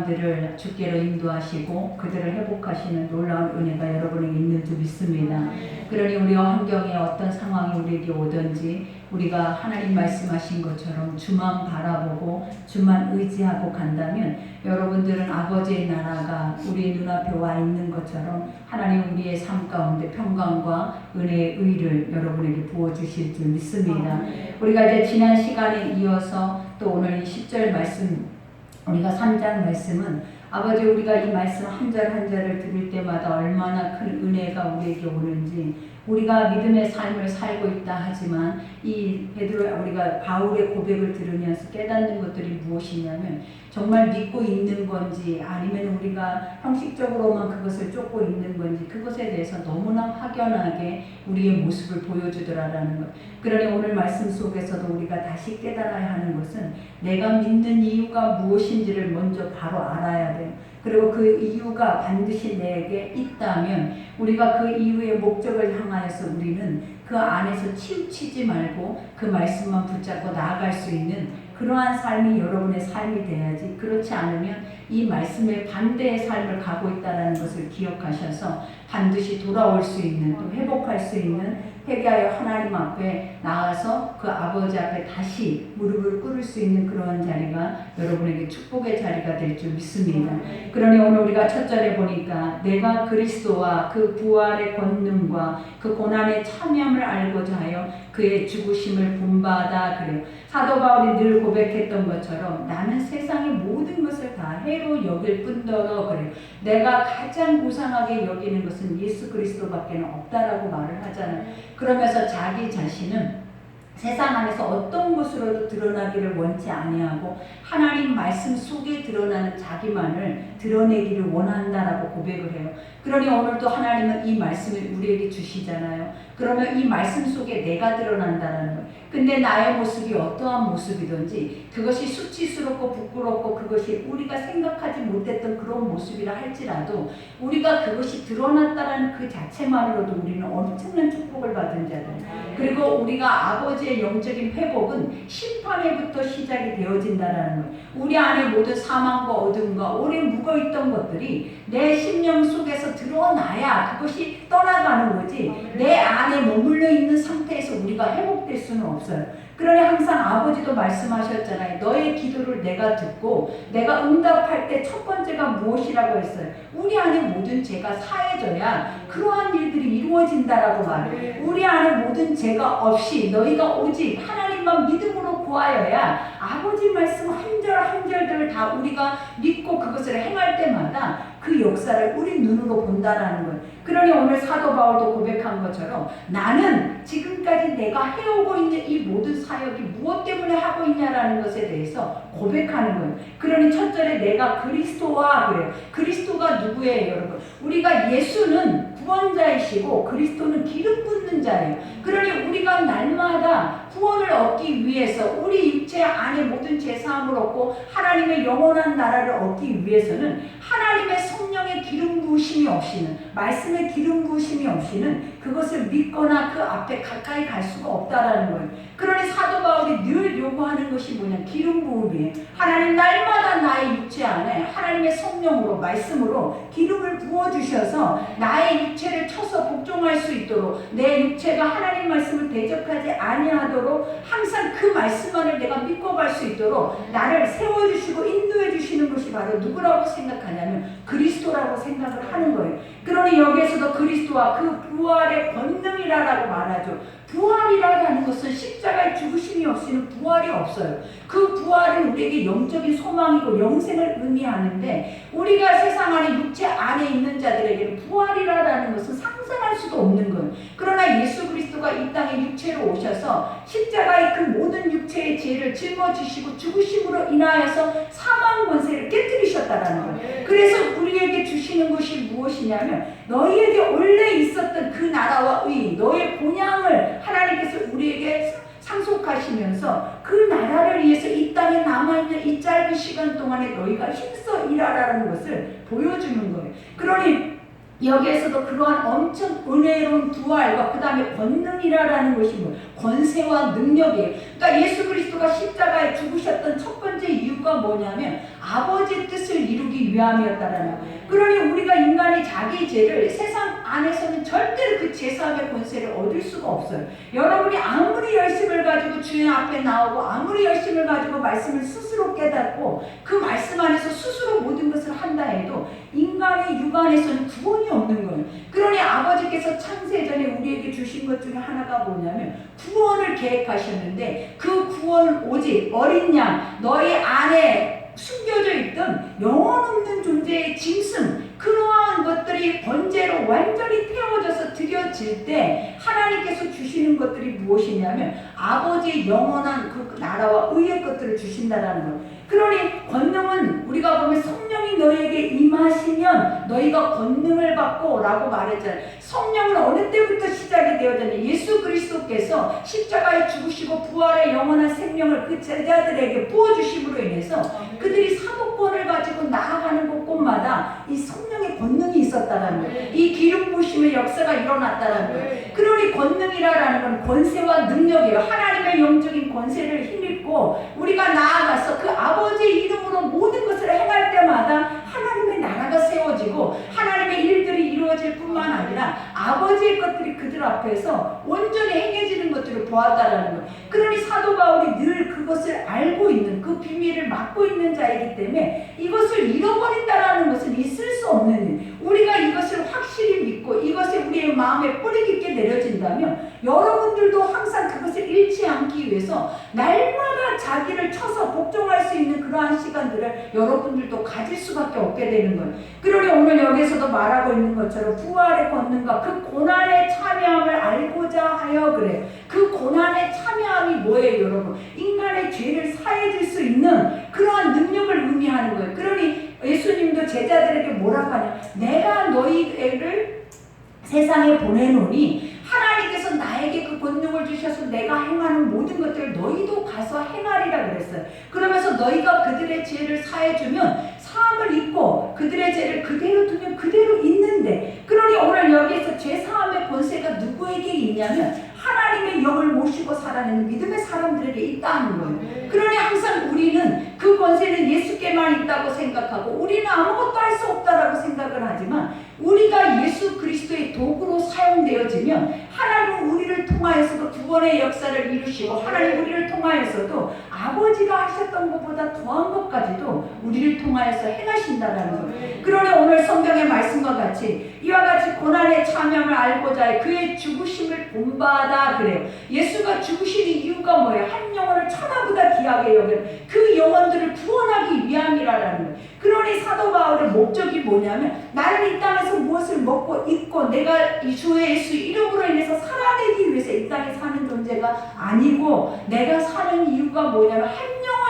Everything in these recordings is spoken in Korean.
사람들을 주께로 인도하시고 그들을 회복하시는 놀라운 은혜가 여러분에게 있는 줄 믿습니다. 그러니 우리가 환경에 어떤 상황이 우리에게 오든지 우리가 하나님 말씀하신 것처럼 주만 바라보고 주만 의지하고 간다면 여러분들은 아버지의 나라가 우리 눈앞에 와 있는 것처럼 하나님 우리의 삶 가운데 평강과 은혜의 의를 여러분에게 부어주실 줄 믿습니다. 우리가 이제 지난 시간에 이어서 또 오늘 이 10절 말씀, 우리가 3장 말씀은 아버지 우리가 이 말씀 한 절 한 절을 들을 때마다 얼마나 큰 은혜가 우리에게 오는지, 우리가 믿음의 삶을 살고 있다 하지만 이 베드로 우리가 바울의 고백을 들으면서 깨닫는 것들이 무엇이냐면 정말 믿고 있는 건지 아니면 우리가 형식적으로만 그것을 쫓고 있는 건지 그것에 대해서 너무나 확연하게 우리의 모습을 보여주더라라는 것. 그러니 오늘 말씀 속에서도 우리가 다시 깨달아야 하는 것은 내가 믿는 이유가 무엇인지를 먼저 바로 알아야 돼요. 그리고 그 이유가 반드시 내게 있다면 우리가 그 이유의 목적을 향하여서 우리는 그 안에서 치우치지 말고 그 말씀만 붙잡고 나아갈 수 있는 그러한 삶이 여러분의 삶이 돼야지, 그렇지 않으면 이 말씀에 반대의 삶을 가고 있다는 것을 기억하셔서 반드시 돌아올 수 있는, 또 회복할 수 있는, 회개하여 하나님 앞에 나가서 그 아버지 앞에 다시 무릎을 꿇을 수 있는 그러한 자리가 여러분에게 축복의 자리가 될 줄 믿습니다. 그러니 오늘 우리가 첫 절에 보니까 내가 그리스도와 그 부활의 권능과 그 고난의 참여함을 알고자 하여 그의 죽으심을 본받아 그래요. 사도 바울이 늘 고백했던 것처럼 나는 세상의 모든 것을 다 해로 여길 뿐더러 그래요. 내가 가장 고상하게 여기는 것은 예수 그리스도밖에 없다라고 말을 하잖아요. 그러면서 자기 자신은 세상 안에서 어떤 것으로도 드러나기를 원치 아니하고 하나님 말씀 속에 드러나는 자기만을 드러내기를 원한다라고 고백을 해요. 그러니 오늘도 하나님은 이 말씀을 우리에게 주시잖아요. 그러면 이 말씀 속에 내가 드러난다라는 거예요. 근데 나의 모습이 어떠한 모습이든지 그것이 수치스럽고 부끄럽고 그것이 우리가 생각하지 못했던 그런 모습이라 할지라도 우리가 그것이 드러났다라는 그 자체만으로도 우리는 엄청난 축복을 받은 자들. 그리고 우리가 아버지의 영적인 회복은 심판에부터 시작이 되어진다라는 거예요. 우리 안에 모든 사망과 어둠과 오래 묵어있던 것들이 내 심령 속에서 드러나야 그것이 떠나가는 거지, 내 안에 머물러 있는 상태에서 우리가 회복될 수는 없어요. 그러니 항상 아버지도 말씀하셨잖아요. 너의 기도를 내가 듣고 내가 응답할 때 첫 번째가 무엇이라고 했어요? 우리 안에 모든 죄가 사해져야 그러한 일들이 이루어진다라고 말해요. 우리 안에 모든 죄가 없이 너희가 오직 하나님만 믿음으로 구하여야 아버지 말씀 한 절 한 절들을 다 우리가 믿고 그것을 행할 때마다 그 역사를 우리 눈으로 본다라는 거예요. 그러니 오늘 사도 바울도 고백한 것처럼 나는 지금까지 내가 해오고 있는 이 모든 사역이 무엇 때문에 하고 있냐라는 것에 대해서 고백하는 거예요. 그러니 첫 절에 내가 그리스도와 그래요. 그리스도가 누구예요, 여러분? 우리가 예수는 구원자이시고 그리스도는 기름 붓는 자예요. 그러니 우리가 날마다 구원을 얻기 위해서 우리 육체 안에 모든 죄사함을 얻고 하나님의 영원한 나라를 얻기 위해서는 하나님의 성령의 기름 부으심이 없이는, 말씀의 기름 부으심이 없이는 그것을 믿거나 그 앞에 가까이 갈 수가 없다라는 거예요. 그러니 사도 바울이 늘 요구하는 것이 뭐냐? 기름 부음이에요. 하나님 날마다 나의 육체 안에 하나님의 성령으로 말씀으로 기름을 부어주셔서 나의 육체를 쳐서 복종할 수 있도록, 내 육체가 하나님 말씀을 대적하지 아니하도록 항상 그 말씀만을 내가 믿고 갈 수 있도록 나를 세워주시고 인도해 주시는 것이 바로 누구라고 생각하냐면 그리스도라고 생각을 하는 거예요. 그러니 여기에서도 그리스도와 그 부활의 권능이라고 말하죠. 부활이라는 것은 십자가의 죽으심이 없이는 부활이 없어요. 그 부활은 우리에게 영적인 소망이고 영생을 의미하는데 우리가 세상 안에 육체 안에 있는 자들에게는 부활이라는 것은 상상할 수도 없는 거예요. 그러나 예수 그리스도가 이 땅에 육체로 오셔서 십자가의 그 모든 육체의 죄를 짊어지시고 죽으심으로 인하여서 사망 권세를 깨뜨리셨다라는 거예요. 그래서 우리에게 주시는 것이 무엇이냐면 너희에게 원래 있었던 그 나라와 의, 너의 본향을 하나님께서 우리에게 상속하시면서 그 나라를 위해서 이 땅에 남아있는 이 짧은 시간 동안에 너희가 힘써 일하라는 것을 보여주는 거예요. 그러니 여기에서도 그러한 엄청 은혜로운 부활과 그 다음에 권능이라는 것이 뭐예요? 권세와 능력이에요. 그러니까 예수 그리스도가 십자가에 죽으셨던 첫 번째 이유가 뭐냐면 아버지의 뜻을 이루기 위함이었다라는 거. 그러니 우리가 인간이 자기 죄를 세상 안에서는 절대로 그 제사함의 권세를 얻을 수가 없어요. 여러분이 아무리 열심을 가지고 주님 앞에 나오고 아무리 열심을 가지고 말씀을 스스로 깨닫고 그 말씀 안에서 스스로 모든 것을 한다 해도 인간의 육안에서는 구원이 없는 거예요. 그러니 아버지께서 창세전에 우리에게 주신 것 중에 하나가 뭐냐면 구원을 계획하셨는데 그 구원은 오직 어린 양 너희 안에 숨겨져 있던 영원 없는 존재의 짐승 그러한 것들이 번제로 완전히 태워져서 드려질 때 하나님께서 주시는 것들이 무엇이냐면 아버지의 영원한 그 나라와 의의 것들을 주신다라는 거예요. 그러니 권능은 우리가 보면 성령이 너희에게 임하시면 너희가 권능을 받고 라고 말했잖아요. 성령은 어느 때부터 시작이 되어졌냐. 예수 그리스도께서 십자가에 죽으시고 부활의 영원한 생명을 그 제자들에게 부어주심으로 인해서 그들이 사도권을 가지고 나아가는 곳곳마다 이 성령의 권능이 있었다라는 거예요. 이 기름 부으심의 역사가 일어났다라는 거예요. 그러니 권능이라는 건 권세와 능력이에요. 하나님의 영적인 권세를 힘입고 우리가 나아가서 그 아버지의 이름으로 모든 것을 행할 때마다 하나님의 나라가 세워지고 하나님의 일들이 이루어질 뿐만 아니라 아버지의 것들이 그들 앞에서 온전히 행해지는 것들을 보았다라는 거예요. 그러니 사도 바울이 늘 그것을 알고 있는 그 비밀을 맡고 있는 자이기 때문에 이것을 잃어버린다라는 것은 있을 수 없는 일. 우리가 이것을 확실히 믿고 이것이 우리의 마음에 뿌리 깊게 내려진다면 여러분들도 항상 그것을 잃지 않기 위해서 날마다 자기를 쳐서 복종할 수 있는 그러한 시간들을 여러분들도 가질 수밖에 없게 되는 거예요. 그러니 오늘 여기서도 말하고 있는 것처럼 부활의 권능과 그 고난에 참여함을 알고자 하여 그래요. 그 고난에 참여함이 뭐예요, 여러분? 인간의 죄를 사해줄 수 있는 그러한 능력을 의미하는 거예요. 그러니 예수님도 제자들에게 뭐라고 하냐? 내가 너희를 세상에 보내노니 하나님께서 나에게 그 권능을 주셔서 내가 행하는 모든 것들을 너희도 가서 행하리라 그랬어요. 그러면서 너희가 그들의 죄를 사해주면 사함을 입고 그들의 죄를 그대로 두면 그대로 있는데, 그러니 오늘 여기에서 죄사함의 권세가 누구에게 있냐면 하나님의 영을 모시고 살아내는 믿음의 사람들에게 있다는 거예요. 그러니 항상 우리는 그 권세는 예수께만 있다고 생각하고 우리는 아무것도 할 수 없다라고 생각을 하지만 우리가 예수 그리스도의 도구로 사용되어지면 하나님은 우리를 통하여서도 구원의 역사를 이루시고 하나님 우리를 통하여서도 아버지가 하셨던 것보다 더한 것까지도 우리를 통하여서 행하신다는 거예요. 그러니 오늘 성경의 말씀과 같이 이와 같이 고난에 참여함을 알고자 해 그의 죽으심을 본받아 그래요. 예수가 죽으신 이유가 뭐예요? 한 영혼을 천하보다 귀하게 여기는 그 영혼들을 구원하기 위함이라는 거예요. 그러니 사도 바울의 목적이 뭐냐면 나는 이 땅에서 무엇을 먹고 입고 내가 이 주 예수 이름으로 인해서 살아내기 위해서 이 땅에 사는 존재가 아니고 내가 사는 이유가 뭐냐면 한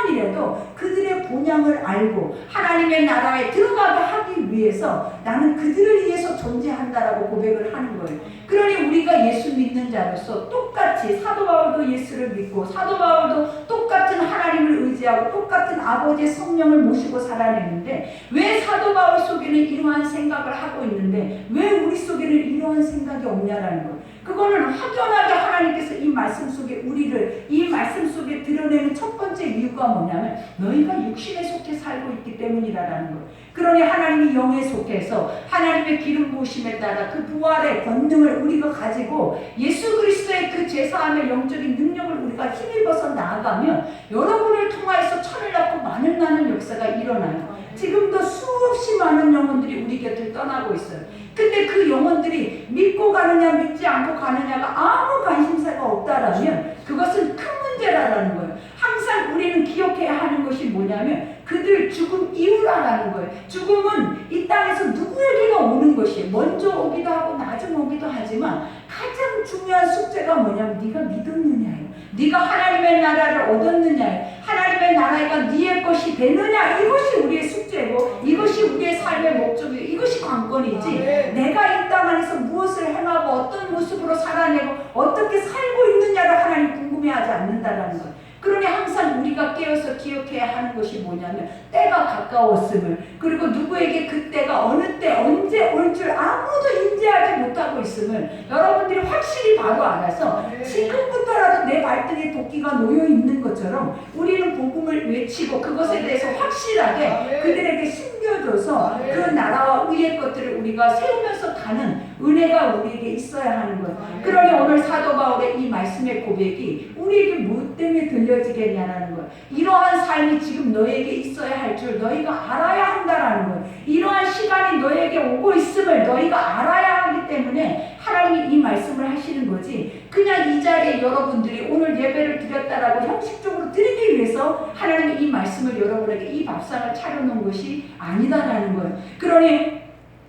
영혼이라도 그들의 본향을 알고 하나님의 나라에 들어가게 하기 위해서 나는 그들을 위해서 존재한다라고 고백을 하는 거예요. 그러니 우리가 예수 믿는 자로서 똑같이 사도 바울도 예수를 믿고 사도 바울도 똑같은 하나님을 의지하고 똑같은 아버지의 성령을 모시고 살아내는데 왜 사도 바울 속에는 이러한 생각을 하고 있는데 왜 우리 속에는 이러한 생각이 없냐라는 거예요. 그거는 확연하게 하나님께서 이 말씀 속에 우리를 이 말씀 속에 드러내는 첫 번째 이유가 뭐냐면 너희가 육신에 속해 살고 있기 때문이라는 거예요. 그러니 하나님이 영에 속해서 하나님의 기름 부으심에 따라 그 부활의 권능을 우리가 가지고 예수 그리스도의 그 제사함의 영적인 능력을 우리가 힘입어서 나아가면 여러분을 통하여서 철을 낳고 마늘 나는 역사가 일어나요. 지금도 수없이 많은 영혼들이 우리 곁을 떠나고 있어요. 근데 그 영혼들이 믿고 가느냐 믿지 않고 가느냐가 아무 관심사가 없다라면 그것은 큰 문제라는 거예요. 항상 우리는 기억해야 하는 것이 뭐냐면 그들 죽음 이후라는 거예요. 죽음은 이 땅에서 누구에게나 오는 것이에요. 먼저 오기도 하고 나중 오기도 하지만 가장 중요한 숙제가 뭐냐면 네가 믿었느냐예요. 네가 하나님의 나라를 얻었느냐예요. 하나님의 나라가 네의 것이 되느냐, 이것이 우리의 숙제고 이것이 우리의 삶의 목적이고 이것이 관건이지 내가 이 땅 안에서 무엇을 행하고 어떤 모습으로 살아내고 어떻게 살고 있느냐를 하나님 궁금해하지 않는다는 거예요. 그러니 항상 우리가 깨어서 기억해야 하는 것이 뭐냐면 때가 가까웠음을, 그리고 누구에게 그 때가 어느 때 언제 올 줄 아무도 인지하지 못하고 있음을 여러분들이 확실히 바로 알아서 지금부터라도 내 발등에 도끼가 놓여 있는 것처럼 우리는 복음을 외치고 그것에 대해서 확실하게 그들에게 숨겨줘서 그 나라와 의의 것들을 우리가 세우면서 가는 은혜가 우리에게 있어야 하는 거예요. 그러니 오늘 사도 바울의 이 말씀의 고백이 우리에게 무엇 때문에 들려지겠냐라는 거예요. 이러한 삶이 지금 너에게 있어야 할 줄 너희가 알아야 한다라는 거예요. 이러한 시간이 너에게 오고 있음을 너희가 알아야 하기 때문에 하나님이 이 말씀을 하시는 거지, 그냥 이 자리에 여러분들이 오늘 예배를 드렸다라고 형식적으로 드리기 위해서 하나님이 이 말씀을 여러분에게 이 밥상을 차려놓은 것이 아니다라는 거예요. 그러니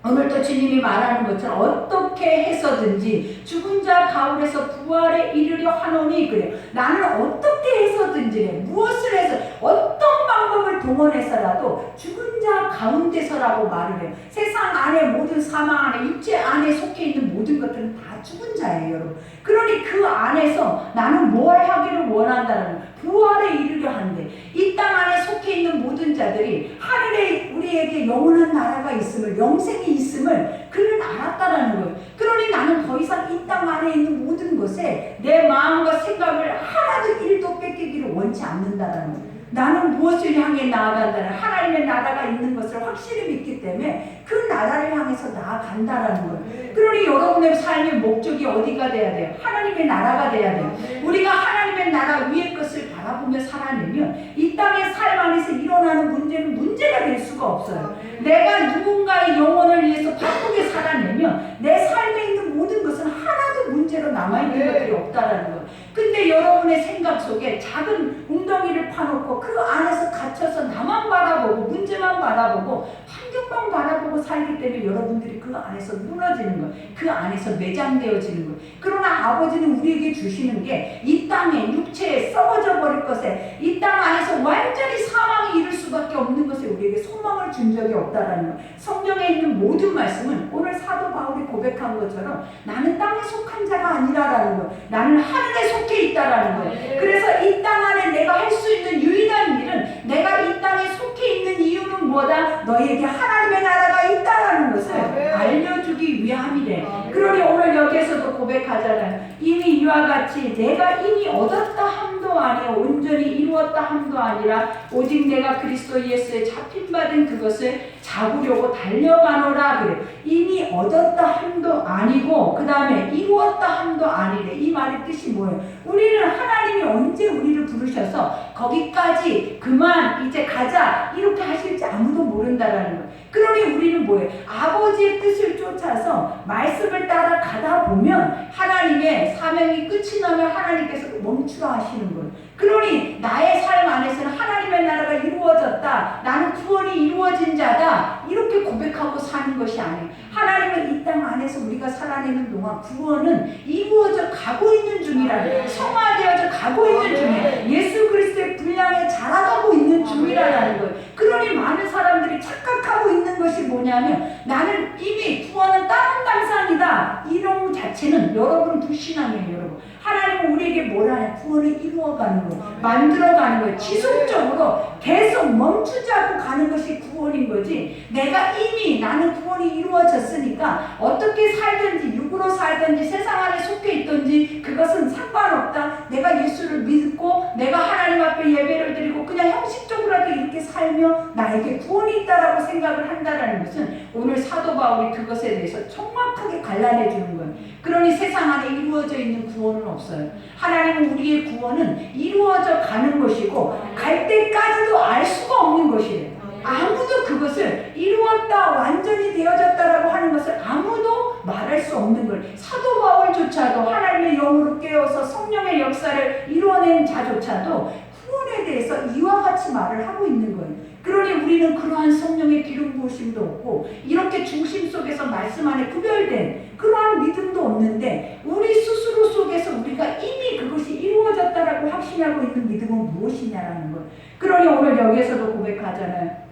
오늘 또 주님이 말하는 것처럼 어떻게 해서든지 죽은 자 가운데서 부활에 이르려 하노니, 그래요. 나는 어떻게 해서든지, 무엇을 해서, 어떤 방법을 동원해서라도 죽은 자 가운데서라고 말을 해요. 세상 안에 모든 사망 안에 육체 안에 속해 있는 모든 것들은 다 죽은 자예요, 여러분. 그러니 그 안에서 나는 뭘 하기를 원한다는, 부활에 이르려 하는데, 이 땅 안에 속해 있는 모든 자들이 하늘에 우리에게 영원한 나라가 있음을, 영생이 있음을 그는 알았다라는 거예요. 그러니 나는 더 이상 이 땅 안에 있는 모든 것에 내 마음과 생각을 하나도 1도 뺏기기를 원치 않는다라는 거예요. 나는 무엇을 향해 나아간다는, 하나님의 나라가 있는 것을 확실히 믿기 때문에 그 나라를 향해서 나아간다라는 거예요. 그러니 여러분의 삶의 목적이 어디가 돼야 돼요? 하나님의 나라가 돼야 돼요. 우리가 하나님의 나라 위의 것을 바라보며 살아내면 이 땅의 삶 안에서 일어나는 문제는 문제가 될 수가 없어요. 내가 누군가의 영혼을 위해서 바꾸게 살아내면 내 삶에 있는 모든 것은 하나도 문제로 남아있는 것들이 없다라는 거예요. 근데 여러분의 생각 속에 작은 웅덩이를 파놓고 그 안에서 갇혀서 나만 바라보고 문제만 바라보고 환경만 바라보고 살기 때문에 여러분들이 그 안에서 무너지는 거예요. 그 안에서 매장되어지는 거예요. 그러나 아버지는 우리에게 주시는 게 이 땅에 육체에 썩어져 버릴 것에, 이 땅 안에서 완전히 사망에 이를 수밖에 없는 것에 우리에게 소망을 준 적이 없다라는 거예요. 성경에 있는 모든 말씀은 오늘 사도 바울이 고백한 것처럼 나는 땅에 속한 자가 아니라라는 거예요. 나는 하늘에 속해 있다라는 거예요. 그래서 이 땅 안에 내가 할 수 있는 유일한 일은, 내가 이 땅에 속해 있는 이유는 뭐다? 너희에게 하나님의 나라가 있다라는 것을 알려주기 위함이래. 그러니 오늘 여기에서도 고백하잖아요. 이미 이와 같이 내가 이미 얻었다 함도 아니요 온전히 이루었다 함도 아니라 오직 내가 그리스도 예수에 잡힌받은 그것을 잡으려고 달려가노라. 그래. 이미 얻었다 함도 아니고 그 다음에 이루었다 함도 아니래. 이 말의 뜻이 뭐예요? 우리는 하나님이 언제 우리를 부르셔서 거기까지 그만 이제 가자 이렇게 하실지 아무도 모른다라는 거예요. 그러니 우리는 뭐예요? 아버지의 뜻을 쫓아서 말씀을 따라 가다 보면 하나님의 사명이 끝이 나면 하나님께서 멈추라 하시는 거예요. 그러니 나의 삶 안에서는 하나님의 나라가 이루어졌다, 나는 구원이 이루어진 자다, 이렇게 고백하고 사는 것이 아니에요. 하나님은 이 땅 안에서 우리가 살아내는 동안 구원은 이루어져 가고 있는 중이라는 거예요. 성화되어져 가고 있는 중이에요. 예수 그리스도의 분량에 자라가고 있는 중이라는 거예요. 그러니 많은 사람들이 착각하고 있는 것이 뭐냐면, 나는 이미 구원은 다른 당상이다, 이런 자체는 여러분 불신앙이에요. 여러분, 하나님은 우리에게 뭐라 해요? 구원을 이루어가는 거예요. 만들어가는 거예요. 지속적으로 계속 멈추지 않고 가는 것이 구원인 거지, 내가 이미 나는 구원이 이루어졌으니까 어떻게 살든지, 육으로 살든지 세상 안에 속해 있든지 그것은 상관없다, 내가 예수를 믿고 내가 하나님 앞에 예배를 드리고 그냥 형식적으로라도 이렇게 살며 나에게 구원이 있다라고 생각을 한다는 것은 오늘 사도 바울이 그것에 대해서 정확하게 갈라내 주는 거예요. 그러니 세상 안에 이루어져 있는 구원은 없어요. 하나님은 우리의 구원은 이루어져 가는 것이고 갈 때까지도 알 수가 없는 것이래요. 아무도 그것을 이루었다, 완전히 되어졌다라고 하는 것을 아무도 말할 수 없는 걸, 사도 바울조차도 하나님의 영으로 깨어서 성령의 역사를 이루어낸 자조차도 구원에 대해서 이와 같이 말을 하고 있는 거예요. 그러니 우리는 그러한 성령의 기름 부으심도 없고 이렇게 중심 속에서 말씀 안에 구별된 그러한 믿음도 없는데, 우리 스스로 속에서 우리가 이미 그것이 이루어졌다라고 확신하고 있는 믿음은 무엇이냐라는 거예요. 그러니 오늘 여기에서도 고백하잖아요.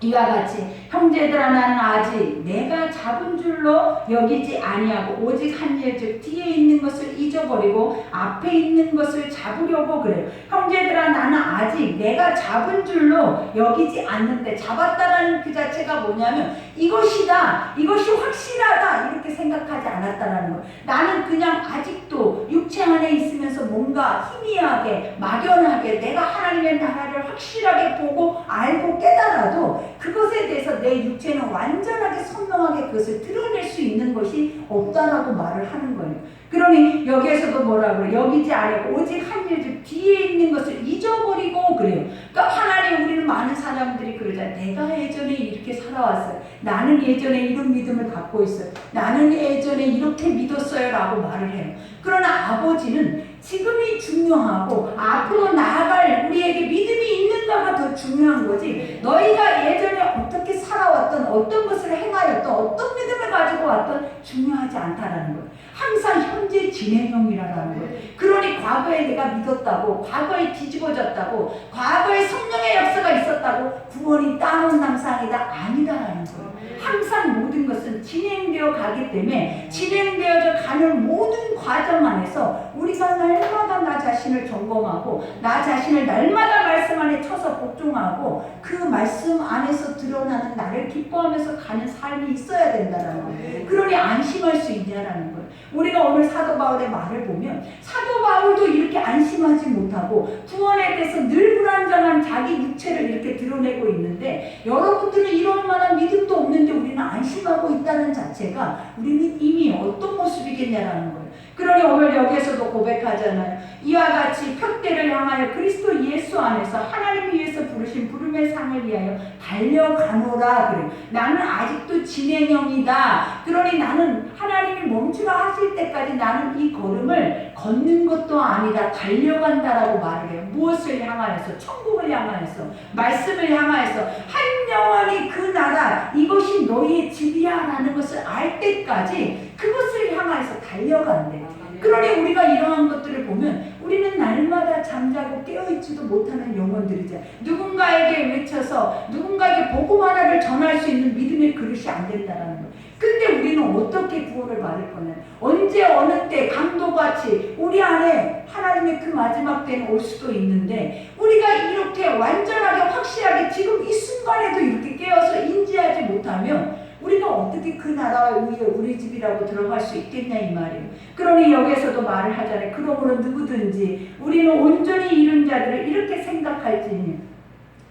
이와 같이 형제들아, 나는 아직 내가 잡은 줄로 여기지 아니하고 오직 한 일, 즉 뒤에 있는 것을 잊어버리고 앞에 있는 것을 잡으려고 그래요. 형제들아, 나는 아직 내가 잡은 줄로 여기지 않는데, 잡았다라는 그 자체가 뭐냐면 이것이다, 이것이 확실하다 이렇게 생각하지 않았다라는 거예요. 나는 그냥 아직도 육체 안에 있으면서 뭔가 희미하게 막연하게 내가 하나님의 나라를 확실하게 보고 알고 깨달아도 그것에 대해서 내 육체는 완전하게 선명하게 그것을 드러낼 수 있는 것이 없다라고 말을 하는 거예요. 그러니 여기에서도 뭐라고 그래요? 여기지 아니고 오직 한 일 뒤에 있는 것을 잊어버리고 그래요. 그러니까 하나님, 우리는 많은 사람들이 그러잖아요. 내가 예전에 이렇게 살아왔어요. 나는 예전에 이런 믿음을 갖고 있어요. 나는 예전에 이렇게 믿었어요 라고 말을 해요. 그러나 아버지는 지금이 중요하고 앞으로 나아갈 우리에게 믿음이 있는가가 더 중요한 거지, 너희가 예전에 어떻게 살아왔던, 어떤 것을 행하였던, 어떤 믿음을 가지고 왔던 중요하지 않다라는 거예요. 항상 현재 진행형이라는 거예요. 그러니 과거에 내가 믿었다고, 과거에 뒤집어졌다고, 과거에 성령의 역사가 있었다고 구원이 따놓은 남상이다 아니다라는 거예요. 항상 모든 것은 진행되어 가기 때문에 진행되어져 가는 모든 과정 안에서 우리가 날마다 나 자신을 점검하고 나 자신을 날마다 말씀 안에 쳐서 복종하고 그 말씀 안에서 드러나는 나를 기뻐하면서 가는 삶이 있어야 된다는 거예요. 그러니 안심할 수 있냐라는 거예요. 우리가 오늘 사도 바울의 말을 보면 사도 바울도 이렇게 안심하지 못하고 구원에 대해서 늘 불안정한 자기 육체를 이렇게 드러내고 있는데, 여러분들은 이럴 만한 믿음도 없는데 우리는 안심하고 있다는 자체가 우리는 이미 어떤 모습이겠냐라는 거예요. 그러니 오늘 여기에서도 고백하잖아요. 이와 같이 표대를 향하여 그리스도 예수 안에서 하나님이 위해서 부르신 부름의 상을 위하여 달려가노라 그래요. 나는 아직도 진행형이다. 그러니 나는 하나님이 멈추라 하실 때까지 나는 이 걸음을 걷는 것도 아니다, 달려간다라고 말을 해요. 무엇을 향하여서? 천국을 향하여서, 말씀을 향하여서, 한 영원히 그 나라, 이것이 너희의 집이야 라는 것을 알 때까지 그것을 향하여서 달려간대. 그러니 우리가 이러한 것들을 보면 우리는 날마다 잠자고 깨어있지도 못하는 영혼들이죠. 누군가에게 외쳐서 누군가에게 복음 하나를 전할 수 있는 믿음의 그릇이 안 된다는 거예요. 근데 우리는 어떻게 구원을 받을 거냐? 언제 어느 때 강도같이 우리 안에 하나님의 그 마지막 때는 올 수도 있는데, 우리가 이렇게 완전하게 확실하게 지금 이 순간에도 이렇게 깨어서 인지하지 못하면 우리가 어떻게 그 나라 위에 우리 집이라고 들어갈 수 있겠냐 이 말이에요. 그러니 여기에서도 말을 하잖아요. 그러므로 누구든지 우리는 온전히 이룬 자들을 이렇게 생각할지니,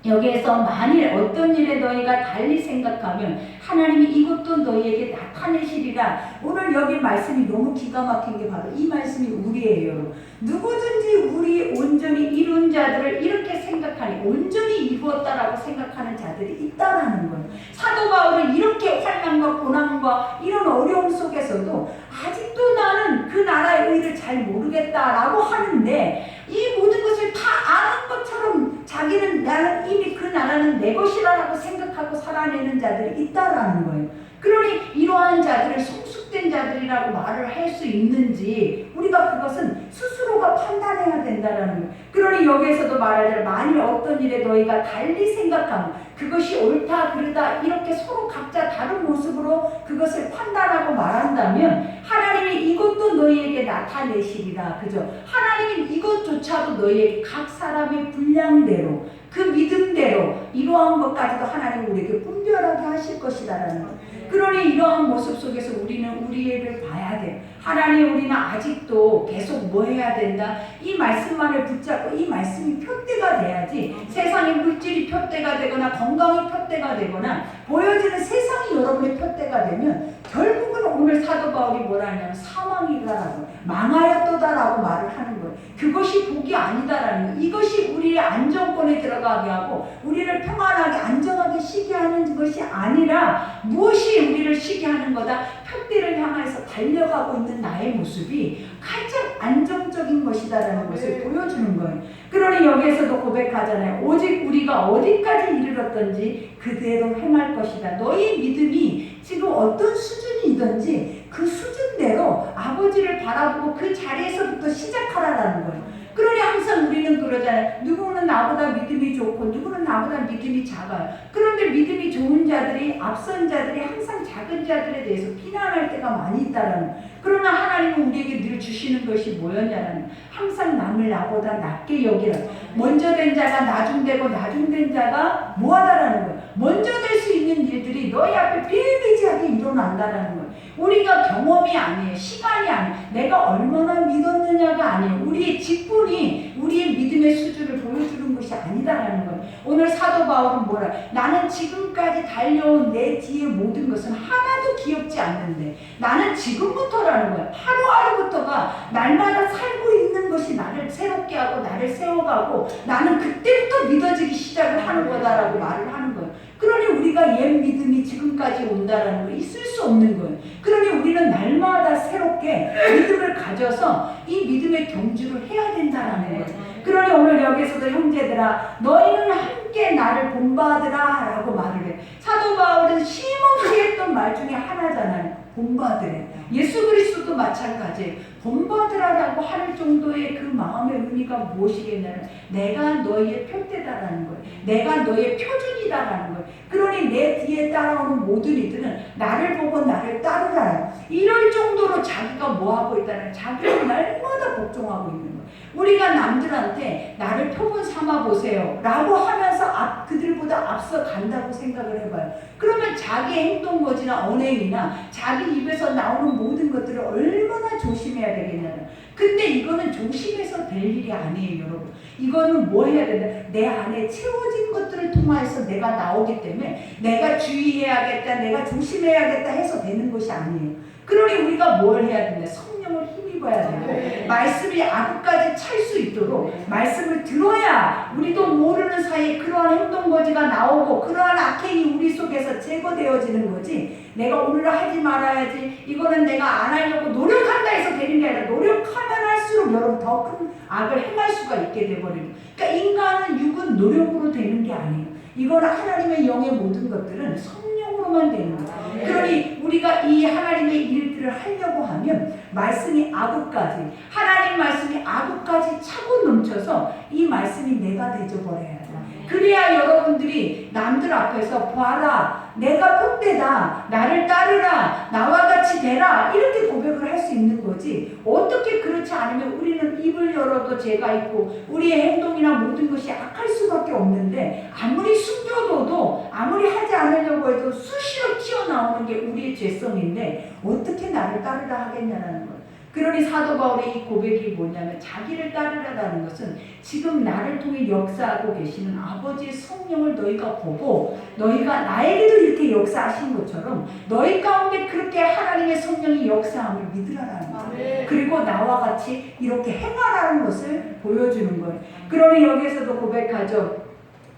여기에서 만일 어떤 일에 너희가 달리 생각하면 하나님이 이것도 너희에게 나타내시리라. 오늘 여기 말씀이 너무 기가 막힌 게 바로 이 말씀이 우리예요. 누구든지 우리 온전히 이룬 자들을 이렇게 생각하니, 온전히 이루었다라고 생각하는 자들이 있다라는 거예요. 사도 바울은 이렇게 환난과 고난과 이런 어려움 속에서도 아직도 나는 그 나라의 의를 잘 모르겠다라고 하는데, 이 모든 것을 다 아는 것처럼 자기는 나는 이미 그 나라는 내 것이라고 생각하고 살아내는 자들이 있다라는 거예요. 그러니 이러한 자들을 성숙된 자들이라고 말을 할 수 있는지 우리가 그것은 스스로가 판단해야 된다라는 거예요. 그러니 여기에서도 말하자면 만일 어떤 일에 너희가 달리 생각하면, 그것이 옳다 그르다 이렇게 서로 각자 다른 모습으로 그것을 판단하고 말한다면 하나님이 이것도 너희에게 나타내시리라. 그죠? 하나님이 이것조차도 너희에게 각 사람의 분량대로 그 믿음대로 이러한 것까지도 하나님은 우리에게 분별하게 하실 것이다라는 거예요. 그러니 이러한 모습 속에서 우리는 우리를 봐야 돼. 하나님, 우리는 아직도 계속 뭐 해야 된다? 이 말씀만을 붙잡고 이 말씀이 표대가 돼야지, 세상의 물질이 표대가 되거나 건강이 표대가 되거나 보여지는 세상이 여러분의 표대가 되면 결국은 오늘 사도 바울이 뭐라 하냐면 사망이다라고, 망하였도다라고 말을 하는 거예요. 그것이 복이 아니다라는 거예요. 이것이 우리의 안정권에 들어가게 하고 우리를 평안하게 안정하게 쉬게 하는 것이 아니라, 무엇이 우리를 쉬게 하는 거다? 표대를 향해서 달려가고 있는 나의 모습이 가장 안정적인 것이다라는 것을 보여주는 거예요. 그러니 여기에서도 고백하잖아요. 오직 우리가 어디까지 이르렀던지 그대로 행할 것이다. 너희 믿음이 지금 어떤 수준이든지 그 수준대로 아버지를 바라보고 그 자리에서부터 시작하라는 거예요. 그러니 항상 우리는 그러잖아요. 누구는 나보다 믿음이 좋고 누구는 나보다 믿음이 작아요. 그런데 믿음이 좋은 자들이, 앞선 자들이 항상 작은 자들에 대해서 비난할 때가 많이 있다라는 거예요. 그러나 하나님은 우리에게 늘 주시는 것이 뭐였냐는, 항상 남을 나보다 낮게 여기라. 먼저 된 자가 나중되고 나중된 자가 뭐하다라는 거예요. 먼저 될 수 있는 일들이 너희 앞에 비일비재하게 일어난다라는 거예요. 우리가 경험이 아니에요. 시간이 아니에요. 내가 얼마나 믿었느냐가 아니에요. 우리의 직분이 우리의 믿음의 수준을 보여주는 것이 아니다라는 거예요. 오늘 사도 바울은 뭐라? 나는 지금까지 달려온 내 뒤의 모든 것은 하나도 귀엽지 않는데 나는 지금부터라는 거야. 하루하루부터가 날마다 살고 있는 것이 나를 새롭게 하고 나를 세워가고 나는 그때부터 믿어지기 시작을 하는 거다라고 말을 하는 거예요. 그러니 우리가 옛 믿음이 지금까지 온다라는 거 있을 수 없는 거예요. 그러니 우리는 날마다 새롭게 믿음을 가져서 이 믿음의 경주를 해야 된다라는 거예요. 그러니 오늘 여기서도 형제들아 너희는 함께 나를 본받으라 라고 말을 해. 사도 바울은 쉼없이 했던 말 중에 하나잖아요. 본받으래. 예수 그리스도도 마찬가지예요. 본받으라라고 할 정도의 그 마음의 의미가 무엇이겠냐면 내가 너희의 표대다라는 거예요. 내가 너희의 표준이다라는 거예요. 그러니 내 뒤에 따라오는 모든 이들은 나를 보고 나를 따르라. 이럴 정도로 자기가 뭐하고 있다는 자기를 날마다 복종하고 있는 거예요. 우리가 남들한테 나를 표본 삼아 보세요 라고 하면서 그들보다 앞서 간다고 생각을 해봐요. 그러면 자기 행동거지나 언행이나 자기 입에서 나오는 모든 것들을 얼마나 조심해야 되겠냐는. 근데 이거는 조심해서 될 일이 아니에요, 여러분. 이거는 뭐 해야 된다? 내 안에 채워진 것들을 통해서 내가 나오기 때문에 내가 주의해야겠다, 내가 조심해야겠다 해서 되는 것이 아니에요. 그러니 우리가 뭘 해야 된다? 성령을 힘입어야 되고 말씀이 악까지 찰 수 있도록 말씀을 들어야 우리도 모르는 사이에 그러한 행동거지가 나오고 그러한 악행이 우리 속에서 제거되어지는 거지. 내가 오늘 하지 말아야지, 이거는 내가 안 하려고 노력한다 해서 되는 게 아니라 노력하면 할수록 여러분 더 큰 악을 행할 수가 있게 돼버리는. 그러니까 인간은 육은 노력으로 되는 게 아니에요. 이건 하나님의 영의 모든 것들은 성령으로만 되는 거예요. 그러니 우리가 이 하나님의 일들을 하려고 하면 말씀이 아구까지, 하나님 말씀이 아구까지 차고 넘쳐서 이 말씀이 내가 되어버려야 돼. 그래야 여러분들이 남들 앞에서 봐라, 내가 표대다, 나를 따르라, 나와 같이 되라, 이렇게 고백을 할 수 있는 거지. 어떻게 그렇지 않으면 우리는 입을 열어도 죄가 있고 우리의 행동이나 모든 것이 악할 수밖에 없는데 아무리 숨겨둬도 아무리 하지 않으려고 해도 수시로 튀어나오는 게 우리의 죄성인데 어떻게 나를 따르라 하겠냐는 거예요. 그러니 사도 바울의 이 고백이 뭐냐면 자기를 따르라는 것은 지금 나를 통해 역사하고 계시는 아버지의 성령을 너희가 보고 너희가 나에게도 이렇게 역사하신 것처럼 너희 가운데 그렇게 하나님의 성령이 역사함을 믿으라는 거예요. 그리고 나와 같이 이렇게 행하라는 것을 보여주는 거예요. 그러니 여기에서도 고백하죠.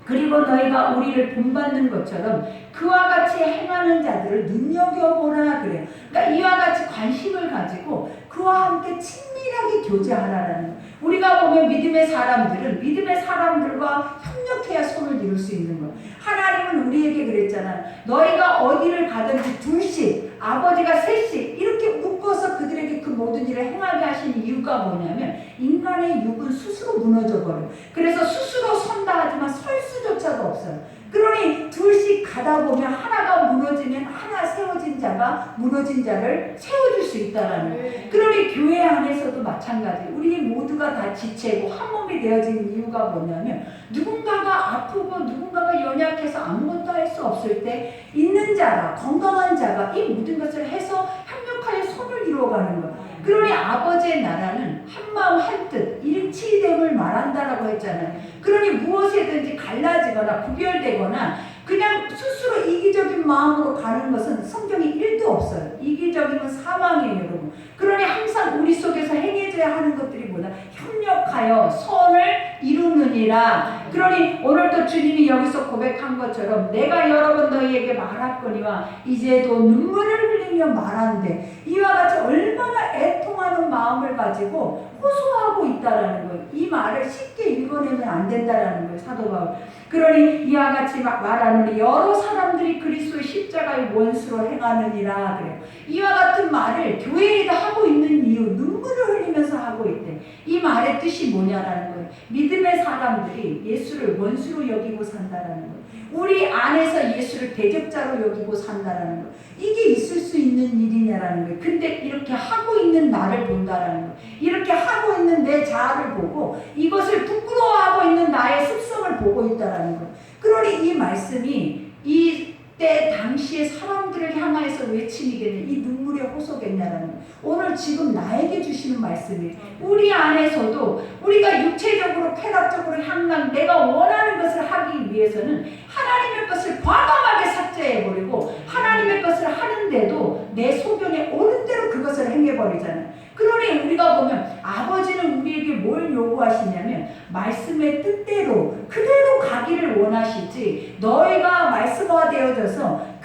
그리고 너희가 우리를 본받는 것처럼 그와 같이 행하는 자들을 눈여겨보라 그래요. 그러니까 이와 같이 관심을 가지고 그와 함께 친밀하게 교제하라는 거예요. 우리가 보면 믿음의 사람들은 믿음의 사람들과 협력해야 손을 이룰 수 있는 거예요. 하나님은 우리에게 그랬잖아요. 너희가 어디를 가든지 둘씩, 아버지가 셋씩 이렇게 묶어서 그들에게 그 모든 일을 행하게 하신 이유가 뭐냐면 인간의 육은 스스로 무너져버려요. 그래서 스스로 선다 하지만 설 수조차도 없어요. 그러니 둘씩 가다 보면 하나가 무너지면 하나 세워진 자가 무너진 자를 세워줄 수 있다라는 거예요. 그러니 교회 안에서도 마찬가지. 우리 모두가 다 지체고 한 몸이 되어진 이유가 뭐냐면 누군가가 아프고 누군가가 연약해서 아무것도 할 수 없을 때 있는 자가, 건강한 자가 이 모든 것을 해서 협력하여 손을 이루어가는 거예요. 그러니 아버지의 나라는 한마음 한뜻 일치됨을 말한다라고 했잖아요. 그러니 무엇이든지 갈라지거나 구별되거나 그냥 스스로 이기적인 마음으로 가는 것은 성경이 1도 없어요. 이기적이면 사망이에요, 여러분. 그러니 항상 우리 속에서 행해져야 하는 것들이 뭐다? 협력하여 선을 이루느니라. 그러니 오늘도 주님이 여기서 고백한 것처럼 내가 여러 번 너희에게 말했거니와 이제도 눈물을 흘리며 말하는데 이와 같이 얼마나 애통하는 마음을 가지고 호소하고 있다라는 거예요. 이 말을 쉽게 읽어내면 안 된다라는 거예요, 사도 바울. 그러니 이와 같이 말하노니 여러 사람들이 그리스도의 십자가의 원수로 행하느니라 그래요. 이와 같은 말을 교회에다 하고 있는 이유, 눈물을 흘리면서 하고 있대. 이 말의 뜻이 뭐냐라는 거예요. 믿음의 사람들이 예수를 원수로 여기고 산다라는 거예요. 우리 안에서 예수를 대적자로 여기고 산다라는 거예요. 이게 있을 수 있는 일이냐라는 거예요. 근데 이렇게 하고 있는 나를 본다라는 거예요. 이렇게 하고 있는 내 자아를 보고 이것을 부끄러워하고 있는 나의 습성을 보고 있다라는 거예요. 그러니 이 말씀이 이때 당시의 사람들을 향하여서 외침이겠네. 이 눈물의 호소겠냐라는 거예요. 오늘 지금 나에게 주시는 말씀이 우리 안에서도 우리가 육체적으로 쾌락적으로 향락 내가 원하는 것을 하기 위해서는 하나님의 것을 과감하게 삭제해버리고 하나님의 것을 하는데도 내 소견에 오는 대로 그것을 행해버리잖아요. 그러니 우리가 보면 아버지는 우리에게 뭘 요구하시냐면 말씀의 뜻대로 그대로 가기를 원하시지 너희가 말씀화되어져서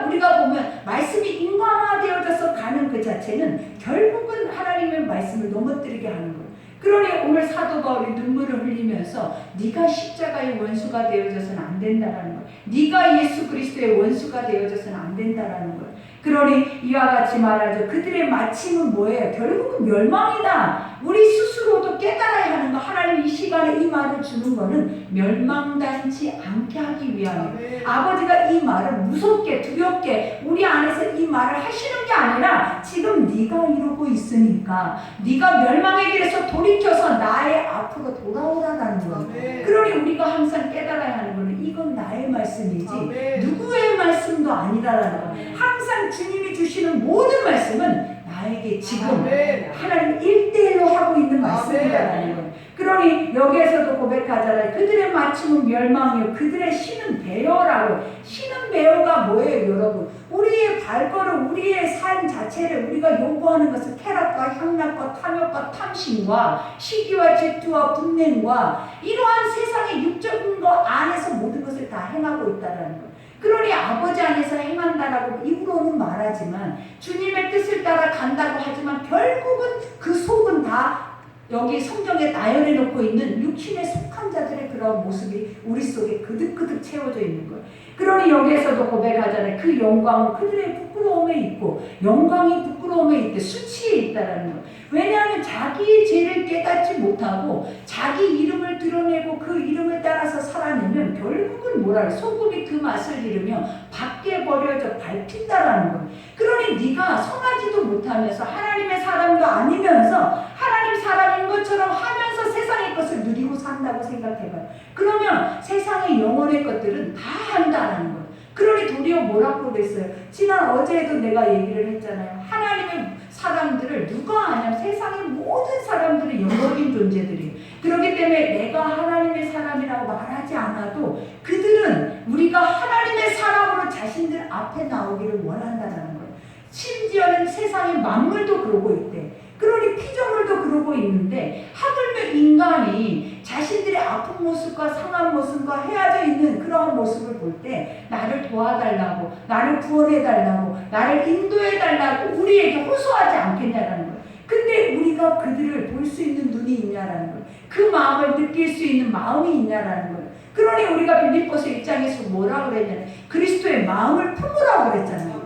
우리가 보면 말씀이 인간화되어져서 가는 그 자체는 결국은 하나님의 말씀을 넘어뜨리게 하는 거예요. 그러니 오늘 사도 바울이 눈물을 흘리면서 네가 십자가의 원수가 되어져서는 안 된다라는 거예요. 네가 예수 그리스도의 원수가 되어져서는 안 된다라는 거예요. 그러니 이와 같이 말하죠. 그들의 마침은 뭐예요? 결국은 멸망이다. 우리 스스로도 깨달아야 하는 거. 하나님 이 시간에 이 말을 주는 거는 멸망당치 않게 하기 위함이에요. 아버지가 이 말을 무섭게 두렵게 우리 안에서 이 말을 하시는 게 아니라 지금 네가 이러고 있으니까 네가 멸망의 길에서 돌이켜서 나의 앞으로 돌아오라는 거예요. 그러니 우리가 항상 깨달아야 하는 거는 이건 나의 말씀이지 누구의 말씀도 아니라는 거예요. 항상 주님이 주시는 모든 말씀은 나에게 지금 하나님 1대1로 하고 있는 말씀이라는 거예요. 그러니 여기에서도 고백하잖아요. 그들의 마침은 멸망이요 그들의 신은 배요라고. 신은 배요가 뭐예요 여러분? 우리의 발걸음 우리의 삶 자체를 우리가 요구하는 것은 쾌락과 향락과 탐욕과 탐심과 시기와 질투와 분냄과 이러한 세상의 육적인 것 안에서 모든 것을 다 행하고 있다는 거예요. 그러니 아버지 안에서 행한다라고 입으로는 말하지만 주님의 뜻을 따라 간다고 하지만 결국은 그 속은 다 여기 성경에 나열해 놓고 있는 육신에 속한 자들의 그런 모습이 우리 속에 그득그득 채워져 있는 거예요. 그러니 여기에서도 고백하잖아요. 그 영광은 그들의 부끄러움에 있고 영광이 부끄러움에 있대 수치에 있다라는 거예요. 왜냐하면 자기의 죄를 깨닫지 못하고 자기 이름을 드러내고 그 이름을 따라서 살아내면 결국은 뭐라 소금이 그 맛을 잃으며 밖에 버려져 밟힌다라는 거예요. 그러니 네가 선하지도 못하면서 하나님의 사람도 아니면서 하나님 사람인 것처럼 하면서 세상의 것을 누리고 산다고 생각해봐요. 그러면 세상의 영혼의 것들은 다 한다는 거예요. 그러니 도리어 뭐라고 그랬어요? 지난 어제에도 내가 얘기를 했잖아요. 하나님의 사람들을 누가 아냐면 세상의 모든 사람들은 영적인 존재들이에요. 그렇기 때문에 내가 하나님의 사람이라고 말하지 않아도 그들은 우리가 하나님의 사람으로 자신들 앞에 나오기를 원한다는 거예요. 심지어는 세상의 만물도 그러고 있대. 그러니 피조물도 그러고 있는데 하물며 인간이 자신들의 아픈 모습과 상한 모습과 헤어져 있는 그런 모습을 볼 때 나를 도와달라고 나를 구원해달라고 나를 인도해달라고 우리에게 호소하지 않겠냐라는 거예요. 근데 우리가 그들을 볼 수 있는 눈이 있냐라는 거예요. 그 마음을 느낄 수 있는 마음이 있냐라는 거예요. 그러니 우리가 빌립보서 1장에서 뭐라고 그랬냐면 그리스도의 마음을 품으라고 그랬잖아요.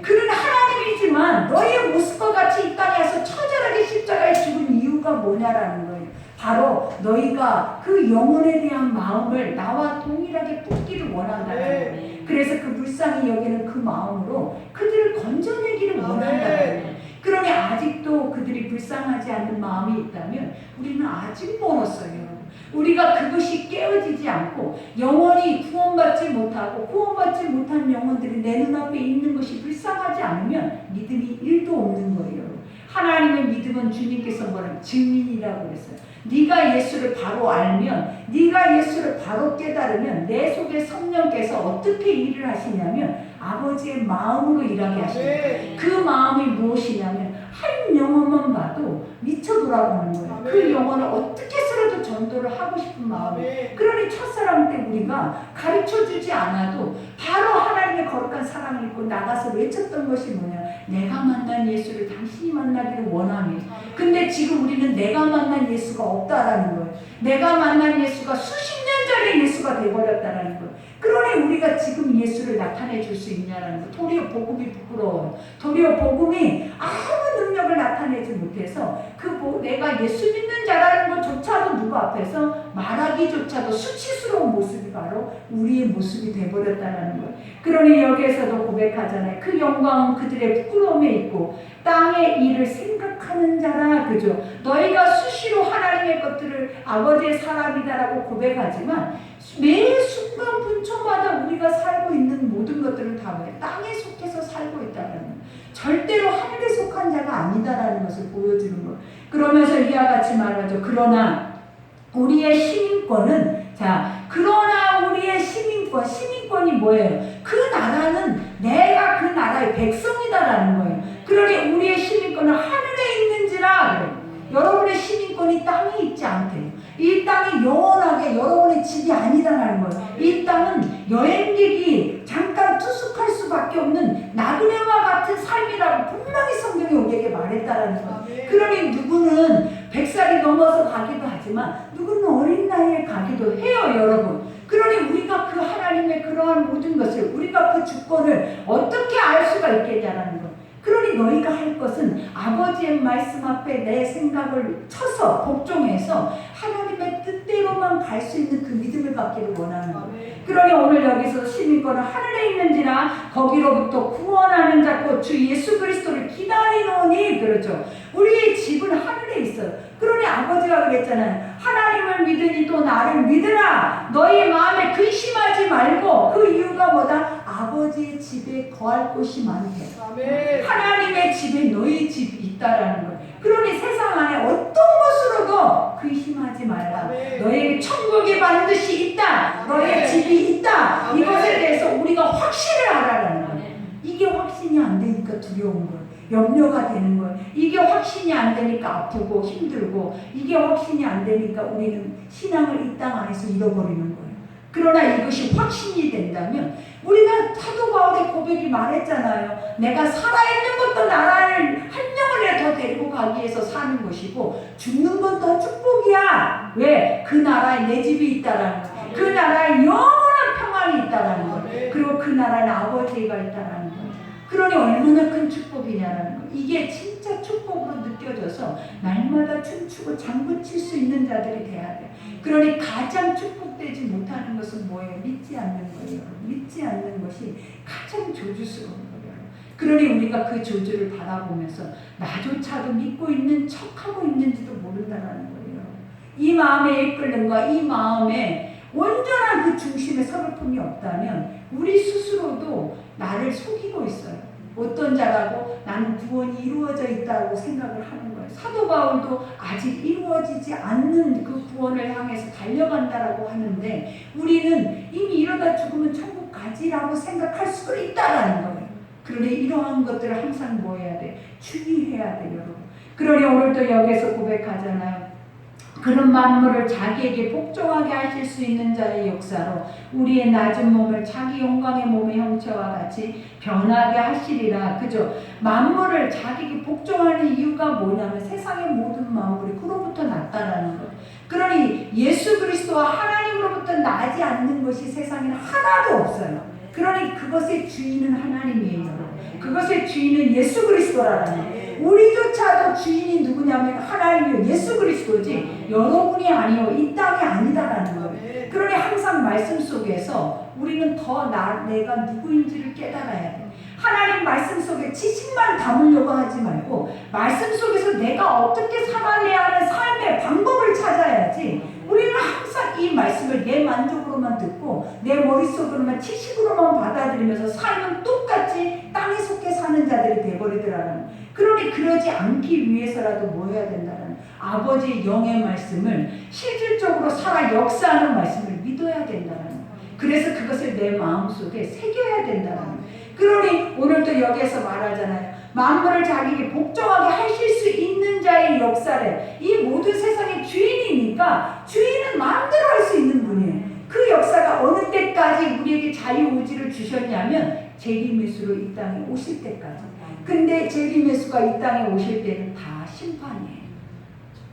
그는 하나님이지만 너희의 모습과 같이 이 땅에 와서 처절하게 십자가에 죽은 이유가 뭐냐라는 거예요. 바로 너희가 그 영혼에 대한 마음을 나와 동일하게 품기를 원한다는 거예요. 그래서 그 불쌍히 여기는 그 마음으로 그들을 건져내기를 원한다는 거예요. 그러니 아직도 그들이 불쌍하지 않는 마음이 있다면 우리는 아직 멀었어요. 우리가 그것이 깨어지지 않고 영원히 구원받지 못하고 구원받지 못한 영혼들이 내 눈앞에 있는 것이 불쌍하지 않으면 믿음이 1도 없는 거예요. 하나님의 믿음은 주님께서 뭐라고 증인이라고 그랬어요. 네가 예수를 바로 알면 네가 예수를 바로 깨달으면 내 속에 성령께서 어떻게 일을 하시냐면 아버지의 마음으로 일하게 하십니다. 그 마음이 무엇이냐면 한 영혼만 봐도 미쳐 돌아가는 거예요. 그 영혼을 어떻게 해서라도 전도를 하고 싶은 마음이에요. 그러니 첫사랑 때 우리가 가르쳐주지 않아도 바로 하나님의 거룩한 사랑을 입고 나가서 외쳤던 것이 뭐냐, 내가 만난 예수를 당신이 만나기를 원하며. 근데 지금 우리는 내가 만난 예수가 없다라는 거예요. 내가 만난 예수가 수십 년 전에 예수가 돼버렸다라는 거예요. 그러니 우리가 지금 예수를 나타내 줄 수 있냐라는 거. 도리어 복음이 부끄러워요. 도리어 복음이 아무 능력을 나타내지 못해서 내가 예수 믿는 자라는 것조차도 누구 앞에서 말하기조차도 수치스러운 모습이 바로 우리의 모습이 돼버렸다는 거예요. 그러니 여기에서도 고백하잖아요. 그 영광은 그들의 부끄러움에 있고 땅의 일을 생각하는 자라. 그죠? 너희가 수시로 하나님의 것들을 아버지의 사람이다라고 고백하지만 매 순간 분초마다 우리가 살고 있는 모든 것들은 다 뭐예요? 땅에 속해서 살고 있다는 거예요. 절대 절대로 하늘에 속한 자가 아니다라는 것을 보여주는 것. 그러면서 이와 같이 말하죠. 그러나 우리의 시민권은, 그러나 우리의 시민권이 뭐예요? 그 나라는 내가 그 나라의 백성이다라는 거예요. 그러니 우리의 시민권은 하늘에 있는지라. 여러분의 시민권이 땅에 있지 않대요. 이 땅이 영원하게 여러분의 집이 아니다라는 거예요. 이 땅은 여행객이 잠깐 투숙할 수밖에 없는 나그네와 같은 삶이라고 분명히 성경이 우리에게 말했다라는 거예요. 그러니 누구는 100살이 넘어서 가기도 하지만 누구는 어린 나이에 가기도 해요, 여러분. 그러니 우리가 그 하나님의 그러한 모든 것을, 우리가 그 주권을 어떻게 알 수가 있겠냐라는 거예요. 그러니 너희가 할 것은 아버지의 말씀 앞에 내 생각을 쳐서 복종해서 하나님의 뜻대로만 갈 수 있는 그 믿음을 갖기를 원하는 거예요. 그러니 오늘 여기서 시민권은 하늘에 있는지라 거기로부터 구원하는 자 곧 주 예수 그리스도를 기다리노니. 그렇죠. 우리의 집은 하늘에 있어요. 그러니 아버지가 그랬잖아요. 하나님을 믿으니 또 나를 믿으라. 너희 마음에 근심하지 말고. 그 이유가 뭐다? 아버지의 집에 거할 곳이 많대. 하나님의 집에 너희 집이 있다라는 거예요. 그러니 세상 안에 어떤 것으로도 근심하지 말라. 너에게 천국이 반드시 있다. 너의 집이 있다. 이것에 대해서 우리가 확신을 하라는 거예요. 이게 확신이 안 되니까 두려운 거예요. 염려가 되는 거예요. 이게 확신이 안 되니까 아프고 힘들고, 이게 확신이 안 되니까 우리는 신앙을 이 땅 안에서 잃어버리는 거예요. 그러나 이것이 확신이 된다면, 우리가 사도 바울의 고백이 말했잖아요. 내가 살아있는 것도 나라를 한 명을 더 데리고 가기 위해서 사는 것이고, 죽는 건 더 축복이야. 왜? 그 나라에 내 집이 있다라는 거예요. 그 나라에 영원한 평안이 있다라는 거예요. 그리고 그 나라는 아버지가 있다라는 거예요. 그러니 얼마나 큰 축복이냐라는 거예요. 이게 진짜 축복으로 느껴져서 날마다 춤추고 장구칠 수 있는 자들이 돼야 돼요. 그러니 가장 축복되지 못하는 것은 뭐예요? 믿지 않는 거예요. 믿지 않는 것이 가장 조주스러운 거예요. 그러니 우리가 그 조주를 바라보면서 나조차도 믿고 있는 척하고 있는지도 모른다는 거예요. 이 마음의 이끌림과 이 마음에 온전한 그 중심에 서글픔이 없다면 우리 스스로도 나를 속이고 있어요. 어떤 자라고? 나는 구원이 이루어져 있다고 생각을 하는 거예요. 사도 바울도 아직 이루어지지 않는 그 구원을 향해서 달려간다라고 하는데, 우리는 이미 이러다 죽으면 천국 가지라고 생각할 수도 있다라는 거예요. 그러니 이러한 것들을 항상 뭐 해야 돼? 주의해야 돼요, 여러분. 그러니 오늘도 여기서 고백하잖아요. 그런 만물을 자기에게 복종하게 하실 수 있는 자의 역사로 우리의 낮은 몸을 자기 영광의 몸의 형체와 같이 변하게 하시리라. 그죠? 만물을 자기에게 복종하는 이유가 뭐냐면 세상의 모든 만물이 그로부터 났다라는 거예요. 그러니 예수 그리스도와 하나님으로부터 나지 않는 것이 세상에는 하나도 없어요. 그러니 그것의 주인은 하나님이에요. 그것의 주인은 예수 그리스도라는 거예요. 우리조차도 주인이 누구냐면 하나님이요, 예수 그리스도지 여러분이 아니요, 이 땅이 아니다라는 거예요. 그러니 항상 말씀 속에서 우리는 더 내가 누구인지를 깨달아야 돼. 하나님 말씀 속에 지식만 담으려고 하지 말고 말씀 속에서 내가 어떻게 살아내야 하는 삶의 방법을 찾아야지. 우리는 항상 이 말씀을 내 만족으로만 듣고 내 머릿속으로만 지식으로만 받아들이면서 삶은 똑같이 땅에 속해 사는 자들이 돼버리더라는. 그러니 그러지 않기 위해서라도 뭐 해야 된다는, 아버지의 영의 말씀을 실질적으로 살아 역사하는 말씀을 믿어야 된다는. 그래서 그것을 내 마음속에 새겨야 된다는. 그러니 오늘도 여기에서 말하잖아요. 만물을 자기에게 복종하게 하실 수 있는 자의 역사를, 이 모든 세상의 주인이니까 주인은 마음대로 할 수 있는 분이에요. 그 역사가 어느 때까지 우리에게 자유의지를 주셨냐면 재림예수로 이 땅에 오실 때까지. 근데 재림예수가 이 땅에 오실 때는 다 심판이에요.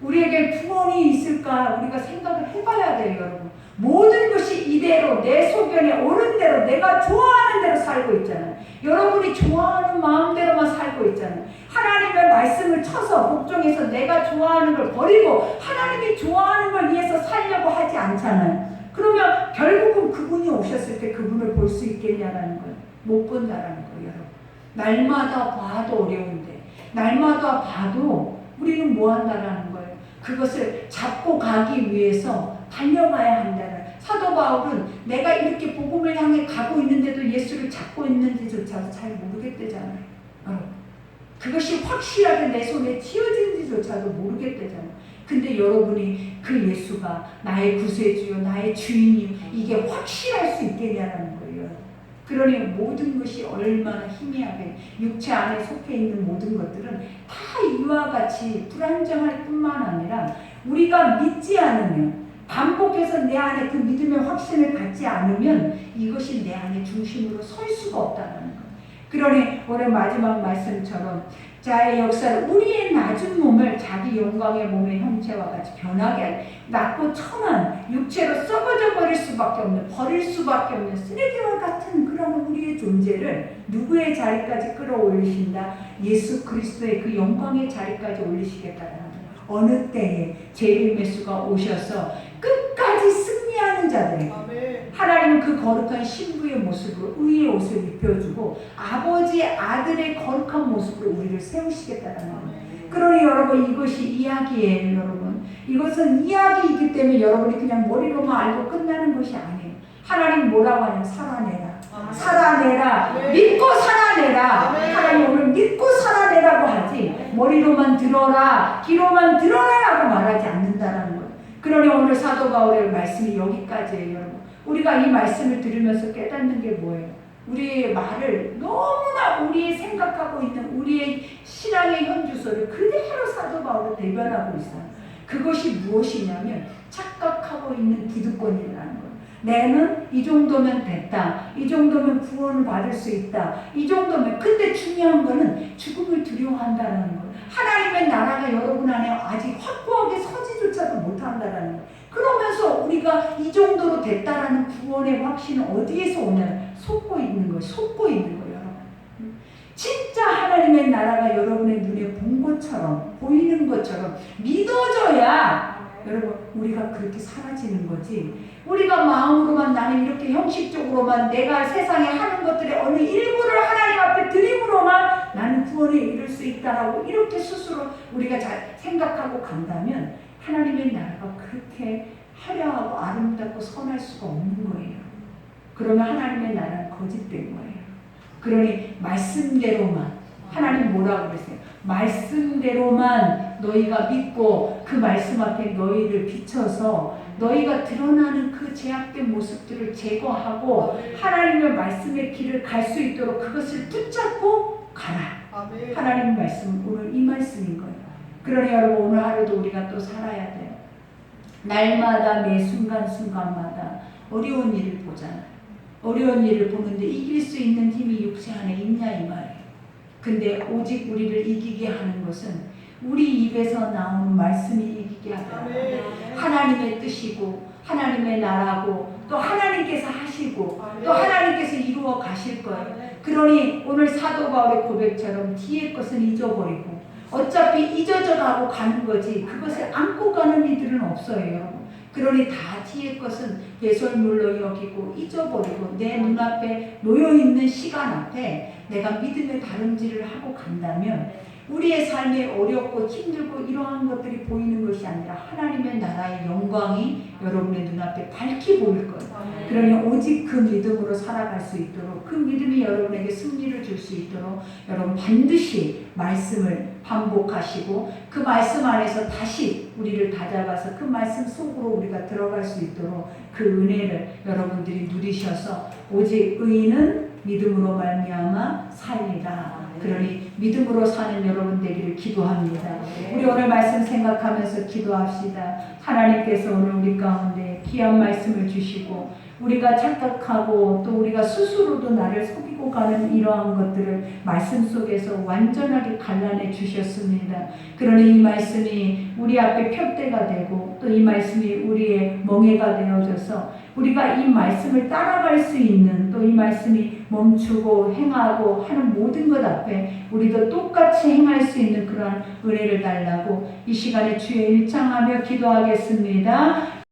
우리에게 구원이 있을까 우리가 생각을 해봐야 돼요, 여러분. 모든 것이 이대로 내 소견에 오는 대로 내가 좋아하는 대로 살고 있잖아요. 여러분이 좋아하는 마음대로만 살고 있잖아요. 하나님의 말씀을 쳐서 복종해서 내가 좋아하는 걸 버리고 하나님이 좋아하는 걸 위해서 살려고 하지 않잖아요. 그러면 결국은 그분이 오셨을 때 그분을 볼 수 있겠냐라는 거예요. 못 본다라는 거예요, 여러분. 날마다 봐도 어려운데 날마다 봐도 우리는 뭐 한다라는 거예요. 그것을 잡고 가기 위해서 달려가야 한다는. 사도 바울은 내가 이렇게 복음을 향해 가고 있는데도 예수를 잡고 있는지조차도 잘 모르겠대잖아요. 그것이 확실하게 내 손에 쥐어진지조차도 모르겠다잖아요. 근데 여러분이 그 예수가 나의 구세주요, 나의 주인이요, 이게 확실할 수 있겠냐라는 거예요. 그러니 모든 것이 얼마나 희미하게 육체 안에 속해 있는 모든 것들은 다 이와 같이 불안정할 뿐만 아니라 우리가 믿지 않으면, 반복해서 내 안에 그 믿음의 확신을 갖지 않으면 이것이 내 안에 중심으로 설 수가 없다는 거예요. 그러니 오늘 마지막 말씀처럼 자의 역사를, 우리의 낮은 몸을 자기 영광의 몸의 형체와 같이 변하게 하는, 낮고 천한 육체로 썩어져 버릴 수밖에 없는, 버릴 수밖에 없는 쓰레기와 같은 그런 우리의 존재를 누구의 자리까지 끌어올리신다? 예수 그리스도의 그 영광의 자리까지 올리시겠다는 거예요. 어느 때에 재림의 수가 오셔서 끝까지 승리하는 자들에게 하나님은 그 거룩한 신부의 모습으로 의의 옷을 입혀주고 아버지의 아들의 거룩한 모습으로 우리를 세우시겠다는 거예요. 그러니 여러분, 이것이 이야기예요. 여러분, 이것은 이야기이기 때문에 여러분이 그냥 머리로만 알고 끝나는 것이 아니에요. 하나님 뭐라고 하냐면 살아내라, 살아내라, 믿고 살아내라. 하나님 오늘 믿고 살아내라고 하지 머리로만 들어라, 귀로만 들어라라고 말하지 않는다라는 거예요. 그러니 오늘 사도 바울의 말씀이 여기까지예요. 여러분, 우리가 이 말씀을 들으면서 깨닫는 게 뭐예요? 우리의 말을 너무나 우리의 생각하고 있는 우리의 신앙의 현주소를 그대로 사도 바울은 대변하고 있어요. 그것이 무엇이냐면 착각하고 있는 기득권이라는 거예요. 내는 이 정도면 됐다, 이 정도면 구원을 받을 수 있다, 이 정도면. 근데 중요한 거는 죽음을 두려워한다는 거예요. 하나님의 나라가 여러분 안에 아직 확고하게 서지조차도 못한다는 거예요. 그러면서 우리가 이 정도로 됐다라는 구원의 확신은 어디에서 오냐면 속고 있는 거예요. 속고 있는 거예요, 여러분. 진짜 하나님의 나라가 여러분의 눈에 본 것처럼, 보이는 것처럼 믿어져야 여러분 우리가 그렇게 사라지는 거지. 우리가 마음으로만, 나는 이렇게 형식적으로만 내가 세상에 하는 것들의 어느 일부를 하나님 앞에 드림으로만 나는 구원에 이를 수 있다라고 이렇게 스스로 우리가 잘 생각하고 간다면 하나님의 나라가 그렇게 화려하고 아름답고 선할 수가 없는 거예요. 그러면 하나님의 나라는 거짓된 거예요. 그러니 말씀대로만, 하나님 뭐라고 그랬어요? 말씀대로만 너희가 믿고 그 말씀 앞에 너희를 비춰서 너희가 드러나는 그 제약된 모습들을 제거하고 하나님의 말씀의 길을 갈 수 있도록 그것을 붙잡고 가라. 하나님 말씀, 오늘 이 말씀인 거예요. 그러니 여러분, 오늘 하루도 우리가 또 살아야 돼요. 날마다 매 순간순간마다 어려운 일을 보잖아요. 어려운 일을 보는데 이길 수 있는 힘이 육체 안에 있냐 이 말이에요. 근데 오직 우리를 이기게 하는 것은 우리 입에서 나오는 말씀이 이기게 하더라. 하나님의 뜻이고 하나님의 나라고 또 하나님께서 하시고 또 하나님께서 이루어 가실 거예요. 그러니 오늘 사도 바울의 고백처럼 뒤의 것은 잊어버리고, 어차피 잊어져 가고 가는 거지 그것을 안고 가는 이들은 없어요. 그러니 다 뒤의 것은 배설물로 여기고 잊어버리고 내 눈앞에 놓여있는 시간 앞에 내가 믿음의 다름질을 하고 간다면 우리의 삶이 어렵고 힘들고 이러한 것들이 보이는 것이 아니라 하나님의 나라의 영광이 여러분의 눈앞에 밝히 보일 거예요. 그러니 오직 그 믿음으로 살아갈 수 있도록, 그 믿음이 여러분에게 승리를 줄 수 있도록 여러분 반드시 말씀을 반복하시고 그 말씀 안에서 다시 우리를 다잡아서 그 말씀 속으로 우리가 들어갈 수 있도록 그 은혜를 여러분들이 누리셔서 오직 의인은 믿음으로 말미암아 살리라. 그러니 믿음으로 사는 여러분 되기를 기도합니다. 우리 오늘 말씀 생각하면서 기도합시다. 하나님께서 오늘 우리 가운데 귀한 말씀을 주시고 우리가 착각하고 또 우리가 스스로도 나를 속이고 가는 이러한 것들을 말씀 속에서 완전하게 갈라내 주셨습니다. 그러니 이 말씀이 우리 앞에 푯대가 되고 또 이 말씀이 우리의 멍에가 되어져서 우리가 이 말씀을 따라갈 수 있는, 또 이 말씀이 멈추고 행하고 하는 모든 것 앞에 우리도 똑같이 행할 수 있는 그러한 은혜를 달라고 이 시간에 주의 일창하며 기도하겠습니다.